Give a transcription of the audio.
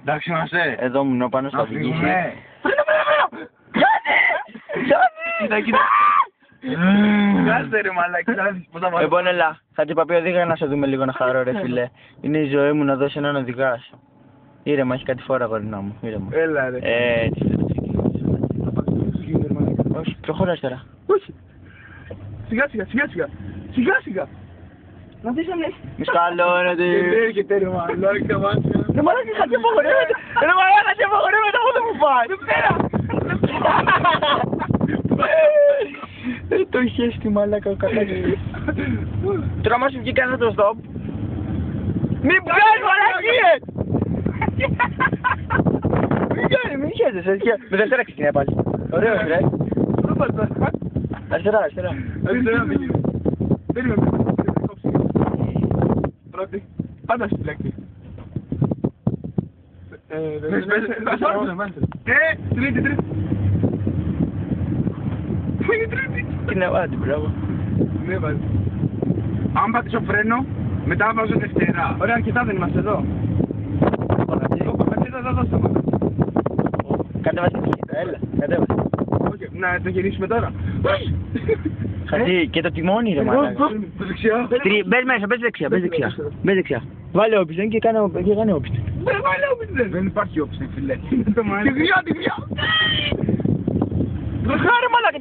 Εντάξει είμαστε. Εδώ ήμουν πάνω στο οδηγήσει. Φρένο! Κοίτα, κοίτα. Κάστε ρε μαλάκα, πώς θα βάλω. Λοιπόν, έλα, θα την παπεί οδήγα να σε δούμε λίγο να χαρώ ρε φίλε. Είναι η ζωή μου να δώσει έναν οδηγάς. Ήρεμα, έχει κάτι φορά γορινά μου, ήρεμα. Έλα ρε. Έτσι, δεν το ξεκινήσω. Όχι, προχώρα αριστερά. Όχι. Σιγά σιγά, σιγά σιγά. Σιγά σιγά. Να δεις αν έχει. Μη σκαλώνετε. Δεν έρχεται ρε μαλάκα μάτια. Ρε μαλάκα, κάτι απαγορεύεται. Ρε μαλάκα, κάτι απαγορεύεται, εγώ δεν μου πάει. Δεν πέρα. Το είχε στη μαλάκα ο κατάκης. Τώρα μας βγει κανένα το stop. Μην βγάλει μαλακίες! Μην χαίρεσαι, με δευτέρα ξεκινάει πάλι. Ωραίος ρε. Αριστερά, αριστερά. Αριστερά με γύρω. Περίμενε. Πρώτη. Πάντα στη λέξη. Τρίτη, τρίτη. Πού είναι τρίτη? Είναι βάτη, μπράβο. Ναι, βάζει. Αν πατήσω φρένο, μετά βάζω δευτέρα. Ωραία, αρκετά δεν είμαστε εδώ. Πατήτα θα δώσω μόνο. Κατέβασε τη χείρα, έλα, κατέβασε. Να το γυρίσουμε τώρα. Χατί, και το τιμόνι ρε μαλάκα. Το δεξιά. Μπες μέσα, μπες δεξιά, μπες δεξιά. Μπες δεξιά. Βάλε όπισθεν και κάνε όπισθεν. Δεν βάλε όπισθεν. Δεν υπάρχει όπισθεν, φίλε. Τη γριά, τη γριά. Χάρε μαλάκα.